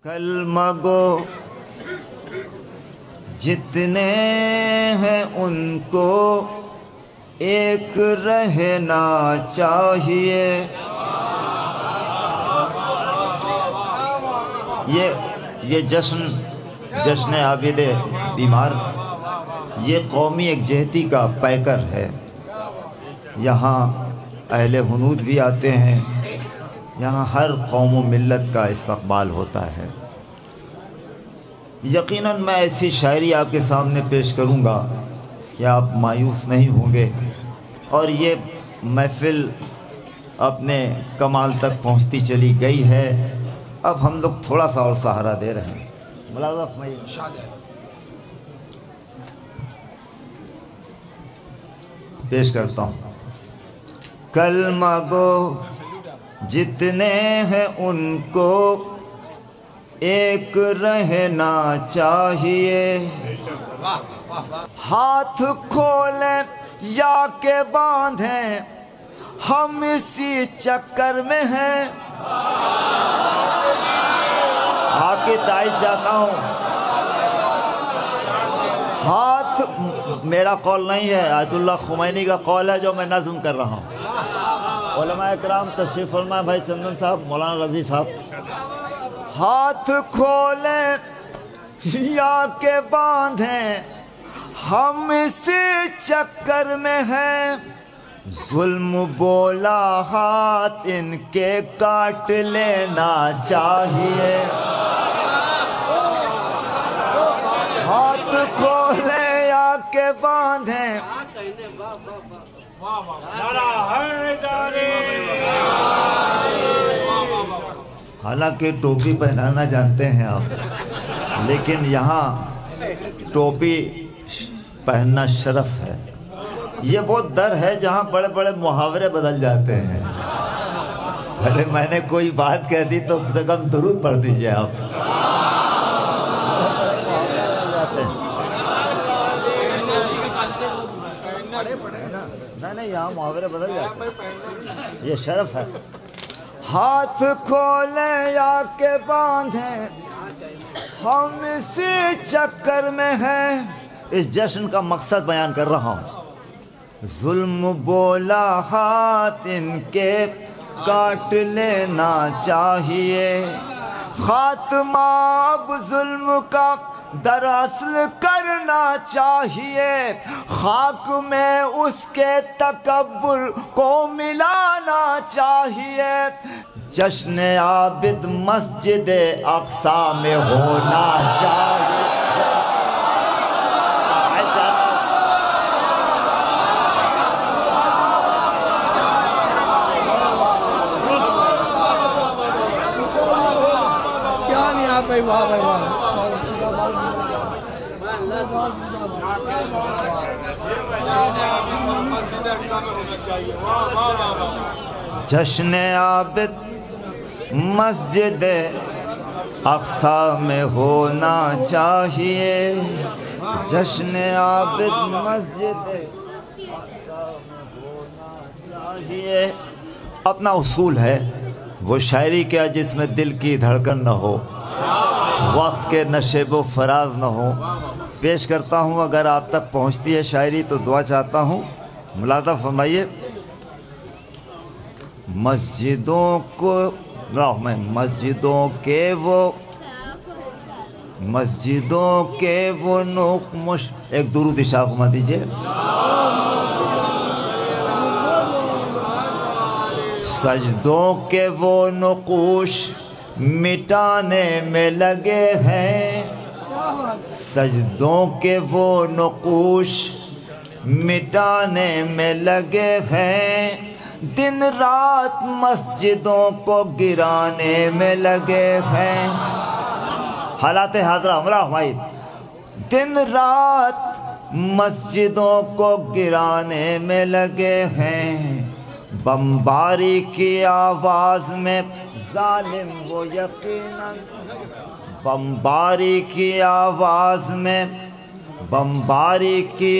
کلمہ گو جتنے ہیں ان کو ایک رہنا چاہیے. یہ جشن عابد بیمار یہ قومی یکجہتی کا پیکر ہے. یہاں اہل ہنود بھی آتے ہیں. یہاں ہر قوم و ملت کا استقبال ہوتا ہے. یقیناً میں ایسی شاعری آپ کے سامنے پیش کروں گا کہ آپ مایوس نہیں ہوں گے، اور یہ محفل اپنے کمال تک پہنچتی چلی گئی ہے. اب ہم لوگ تھوڑا سا اور سہارا دے رہے ہیں. پیش کرتا ہوں. کلمہ گو جتنے ہیں ان کو ایک رہنا چاہیے. ہاتھ کھولیں یا کہ باندھیں ہم اسی چکر میں ہیں. آپ کی تائید چاہتا ہوں. ہاتھ میرا قول نہیں ہے، آیت اللہ خمینی کا قول ہے جو میں نظم کر رہا ہوں. علماء اکرام تشریف فرمائے، بھائی چندن صاحب، مولانا رضی صاحب. ہاتھ کھولیں یا کہ باندھیں ہم اسی چکر میں ہیں. ظلم بولا ہاتھ ان کے کاٹ لینا چاہیے. ہاتھ کھولیں یا کہ باندھیں حالانکہ ٹوپی پہنانا جانتے ہیں آپ، لیکن یہاں ٹوپی پہننا شرف ہے. یہ وہ در ہے جہاں بڑے بڑے محاورے بدل جاتے ہیں. بھلے میں نے کوئی بات کہہ دی تو کم سے کم درود پڑھ دیجئے آپ. نہیں یہاں محاورے بدل جاتے ہیں، یہ شرف ہے. ہاتھ کھولیں یا کہ باندھیں ہم اسی چکر میں ہیں. اس جشن کا مقصد بیان کر رہا ہوں. ظلم بولا ہاتھ ان کے کاٹ لینا چاہیے. خاتمہ اب ظلم کا دراصل کرنا چاہیے. خاک میں اس کے تکبر کو ملانا چاہیے. جشن عابد مسجد اقصی میں ہونا چاہیے. کیا نہیں آپ بھائی، واہ بھائی واہ. جشن عابد مسجد اقصی میں ہونا چاہیے. جشن عابد مسجد اقصی میں ہونا چاہیے. اپنا اصول ہے وہ شاعری کیا جس میں دل کی دھڑکن نہ ہو، وقت کے نشیب و فراز نہ ہو. پیش کرتا ہوں. اگر آپ تک پہنچتی ہے شاعری تو دعا چاہتا ہوں. ملاحظہ فرمائیے. مسجدوں کے وہ نقوش. ایک درود ارشاد فرما دیجیے. سجدوں کے وہ نقوش مٹانے میں لگے ہیں. سجدوں کے وہ نقوش مٹانے میں لگے ہیں. دن رات مسجدوں کو گرانے میں لگے ہیں. حالات حاضرہ ہمراہ ہماری. دن رات مسجدوں کو گرانے میں لگے ہیں. بمباری کی آواز میں ظالم وہ یقیناً بمباری کی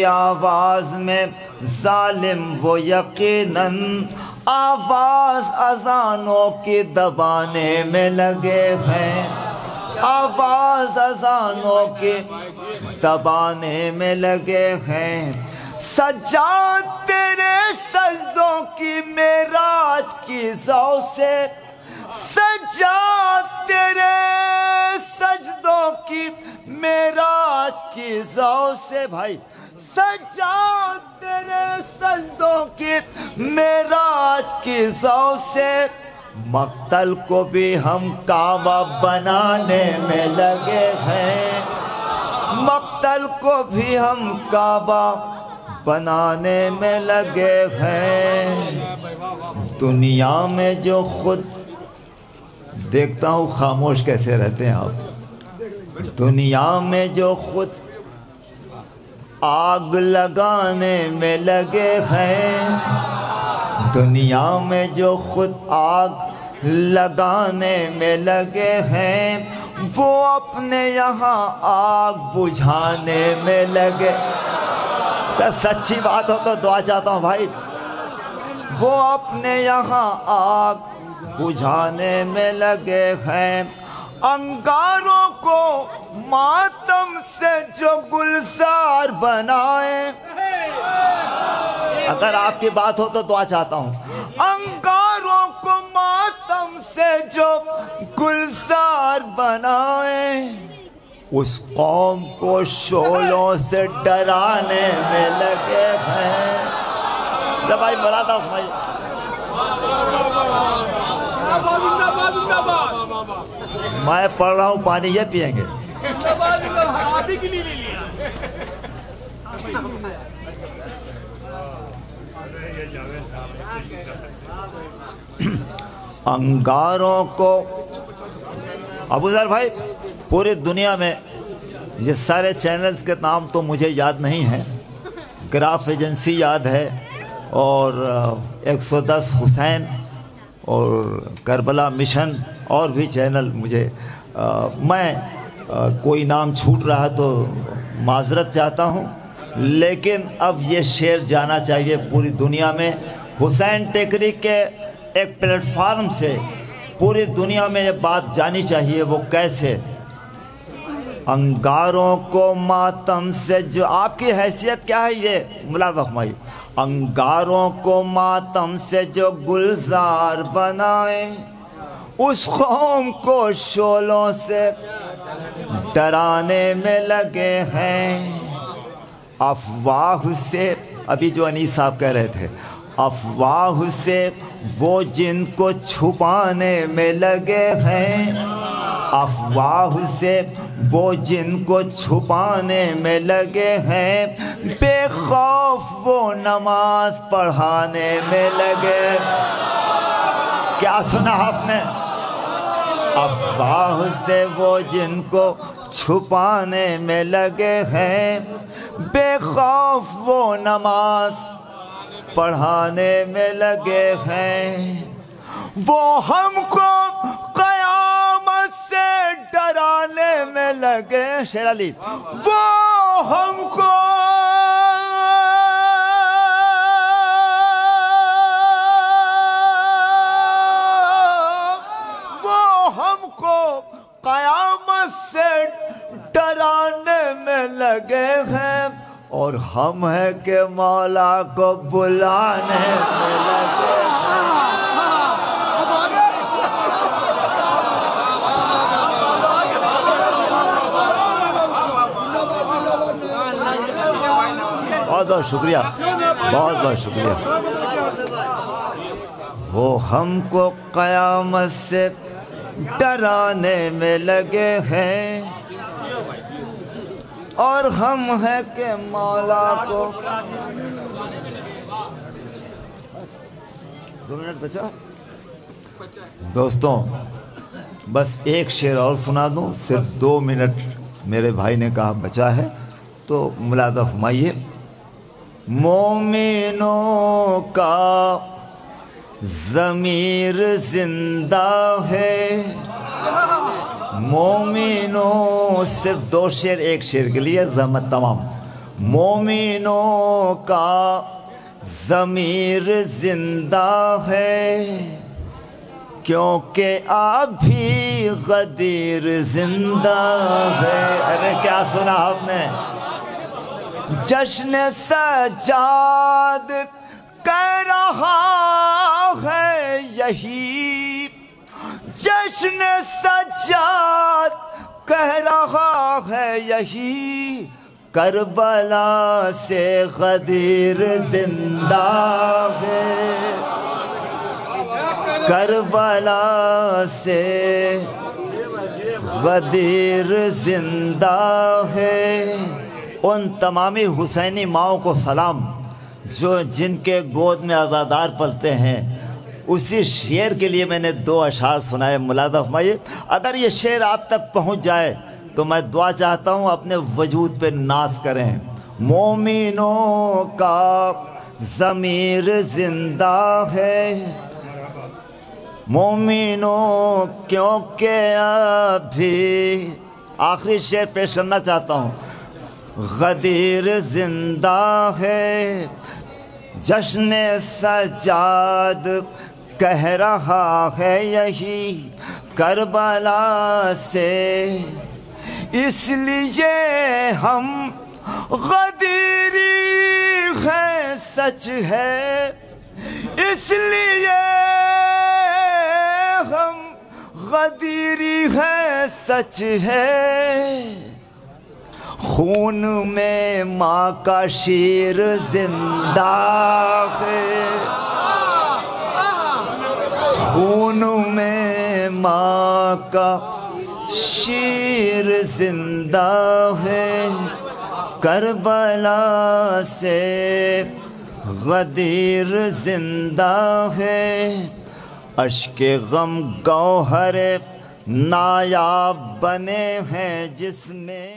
آواز میں ظالم وہ یقیناً آواز اذانوں کی دبانے میں لگے ہیں. آواز اذانوں کے دبانے میں لگے ہیں، سجاد تیرے سجدوں کی معراج کی ضو سے، سجاد تیرے سجدوں کی معراج کی ضو سے، بھائی سجاد تیرے سجدوں کی معراج کی ضو سے، مقتل کو بھی ہم کعبہ بنانے میں لگے ہیں، مقتل کو بھی ہم کعبہ بنانے میں لگے ہیں۔ دنیا میں جو خود دیکھتا ہوں خاموش کیسے رہتے ہیں آپ، دنیا میں جو خود آگ لگانے میں لگے ہیں، دنیا میں جو خود آگ لگانے میں لگے ہیں، وہ اپنے یہاں آگ بجھانے میں لگے۔ سچی بات ہو تو دعا چاہتا ہوں بھائی، وہ اپنے یہاں آگ بجھانے میں لگے ہیں، انگاروں کو ماتم سے جو گلزار بنائے۔ اگر آپ کی بات ہو تو دعا چاہتا ہوں، انگاروں کو ماتم سے جو گلزار بنائے، اس قوم کو شعلوں سے ڈرانے میں لگے ہیں۔ بھائی مراد آپ بھائی میں پڑھ رہا ہوں، پانی یہ پئیں گے۔ انگاروں کو ابو ذر بھائی، پوری دنیا میں یہ سارے چینلز کے نام تو مجھے یاد نہیں ہیں، گراف ایجنسی یاد ہے، اور 110 حسین اور کربلا مشن اور بھی چینل مجھے، میں کوئی نام چھوٹ رہا تو معذرت چاہتا ہوں، لیکن اب یہ شعر جانا چاہیے پوری دنیا میں۔ حسین ٹیکری کے ایک پلیٹ فارم سے پوری دنیا میں یہ بات جانی چاہیے، وہ کیسے؟ انگاروں کو ماتم سے جو، آپ کی حیثیت کیا ہے یہ ملاحظہ فرمائیے، انگاروں کو ماتم سے جو گلزار بنائے، اس قوم کو شعلوں سے ڈرانے میں لگے ہیں، افواہ سے، ابھی جو انیس صاحب کہہ رہے تھے، افواہ سے وہ جن کو چھپانے میں لگے ہیں، افواہ سے وہ جن کو چھپانے میں لگے ہیں، بے خوف وہ نماز پڑھانے میں لگے۔ کیا سنا آپ نے؟ افواہ سے وہ جن کو چھپانے میں لگے ہیں، بے خوف وہ نماز پڑھانے میں لگے ہیں، وہ ہم کو قیامت سے ڈرانے میں لگے۔ شیر علی، وہ ہم کو قیامت سے ڈرانے میں لگے ہیں، اور ہم ہیں کہ مولا کو بلانے میں لگے ہیں۔ بہت بہت شکریہ، بہت بہت شکریہ۔ وہ ہم کو قیامت سے ڈرانے میں لگے ہیں، اور ہم ہیں کہ مولا کو۔ 2 منٹ بچا دوستوں، بس ایک شعر اور سنا دوں، صرف 2 منٹ میرے بھائی نے کہا بچا ہے تو ملاحظہ فرمائیے۔ مومنوں کا ضمیر زندہ ہے، مومنوں، صرف 2 شعر ایک شعر کے لیے زحمت تمام۔ مومنوں کا ضمیر زندہ ہے، کیونکہ ابھی غدیر زندہ ہے. ارے کیا سنا آپ نے؟ جشن سجاد کہہ رہا ہے یہی، جشن سجاد کہہ رہا ہے یہی، کربلا سے غدیر زندہ ہے، کربلا سے غدیر زندہ ہے. ان تمامی حسینی ماؤں کو سلام جو جن کے گود میں عزادار پلتے ہیں. اسی شعر کے لیے میں نے 2 اشعار سنائے. ملاحظہ فرمائیے، اگر یہ شعر آپ تک پہنچ جائے تو میں دعا چاہتا ہوں اپنے وجود پہ ناز کریں. مومنوں کا ضمیر زندہ ہے، مومنوں کیونکہ ابھی، آخری شعر پیش کرنا چاہتا ہوں، غدیر زندہ ہے. جشن سجاد کہہ رہا ہے یہی، کربلا سے، اس لیے ہم غدیری ہے سچ ہے، اس لیے ہم غدیری ہے سچ ہے. خون میں ماں کا شیر زندہ ہے، خون میں ماں کا شیر زندہ ہے، کربلا سے غدیر زندہ ہے. اشک غم گوہر نایاب بنے ہیں جس میں